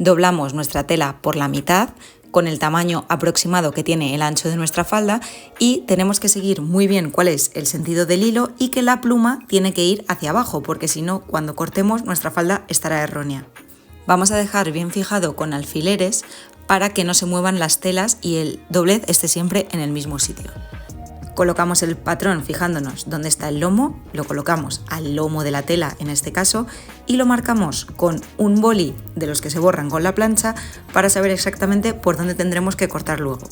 doblamos nuestra tela por la mitad con el tamaño aproximado que tiene el ancho de nuestra falda y tenemos que seguir muy bien cuál es el sentido del hilo y que la pluma tiene que ir hacia abajo, porque si no, cuando cortemos nuestra falda estará errónea. Vamos a dejar bien fijado con alfileres para que no se muevan las telas y el doblez esté siempre en el mismo sitio. Colocamos el patrón fijándonos dónde está el lomo, lo colocamos al lomo de la tela en este caso y lo marcamos con un boli de los que se borran con la plancha para saber exactamente por dónde tendremos que cortar luego.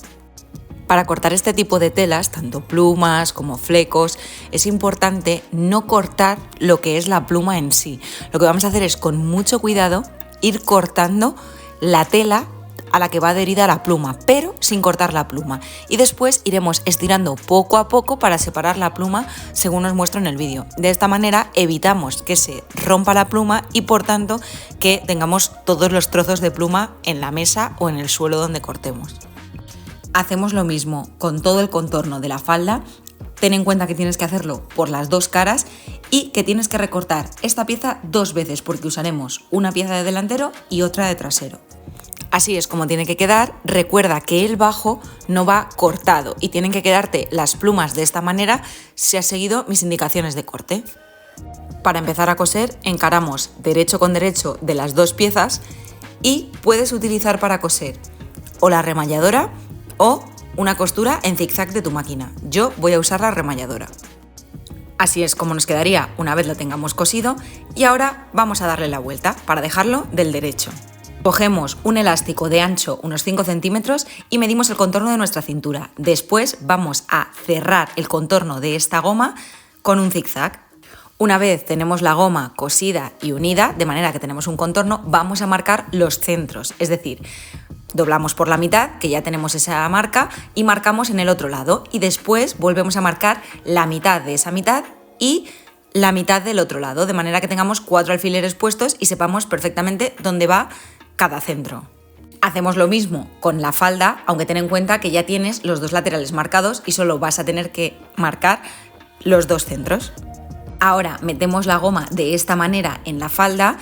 Para cortar este tipo de telas, tanto plumas como flecos, es importante no cortar lo que es la pluma en sí. Lo que vamos a hacer es con mucho cuidado ir cortando la tela a la que va adherida la pluma, pero sin cortar la pluma. Y después iremos estirando poco a poco para separar la pluma según os muestro en el vídeo. De esta manera evitamos que se rompa la pluma y por tanto que tengamos todos los trozos de pluma en la mesa o en el suelo donde cortemos. Hacemos lo mismo con todo el contorno de la falda. Ten en cuenta que tienes que hacerlo por las dos caras y que tienes que recortar esta pieza dos veces porque usaremos una pieza de delantero y otra de trasero. Así es como tiene que quedar. Recuerda que el bajo no va cortado y tienen que quedarte las plumas de esta manera si has seguido mis indicaciones de corte. Para empezar a coser encaramos derecho con derecho de las dos piezas y puedes utilizar para coser o la remalladora o una costura en zigzag de tu máquina. Yo voy a usar la remalladora. Así es como nos quedaría una vez lo tengamos cosido y ahora vamos a darle la vuelta para dejarlo del derecho. Cogemos un elástico de ancho unos 5 centímetros y medimos el contorno de nuestra cintura. Después vamos a cerrar el contorno de esta goma con un zigzag. Una vez tenemos la goma cosida y unida, de manera que tenemos un contorno, vamos a marcar los centros. Es decir, doblamos por la mitad, que ya tenemos esa marca, y marcamos en el otro lado. Y después volvemos a marcar la mitad de esa mitad y la mitad del otro lado, de manera que tengamos 4 alfileres puestos y sepamos perfectamente dónde va cada centro. Hacemos lo mismo con la falda, aunque ten en cuenta que ya tienes los dos laterales marcados y solo vas a tener que marcar los dos centros. Ahora metemos la goma de esta manera en la falda,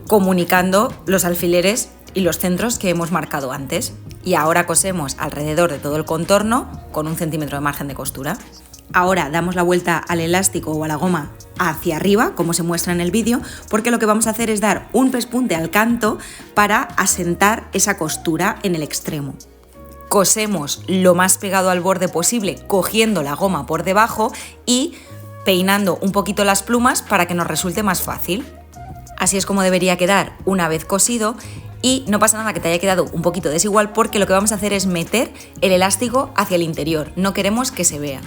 comunicando los alfileres y los centros que hemos marcado antes. Y ahora cosemos alrededor de todo el contorno con 1 centímetro de margen de costura. Ahora damos la vuelta al elástico o a la goma hacia arriba, como se muestra en el vídeo, porque lo que vamos a hacer es dar un pespunte al canto para asentar esa costura en el extremo. Cosemos lo más pegado al borde posible, cogiendo la goma por debajo y peinando un poquito las plumas para que nos resulte más fácil. Así es como debería quedar una vez cosido y no pasa nada que te haya quedado un poquito desigual porque lo que vamos a hacer es meter el elástico hacia el interior, no queremos que se vea.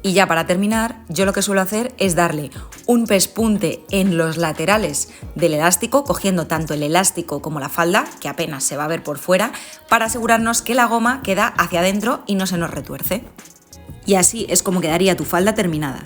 Y ya para terminar, yo lo que suelo hacer es darle un pespunte en los laterales del elástico, cogiendo tanto el elástico como la falda, que apenas se va a ver por fuera, para asegurarnos que la goma queda hacia adentro y no se nos retuerce. Y así es como quedaría tu falda terminada.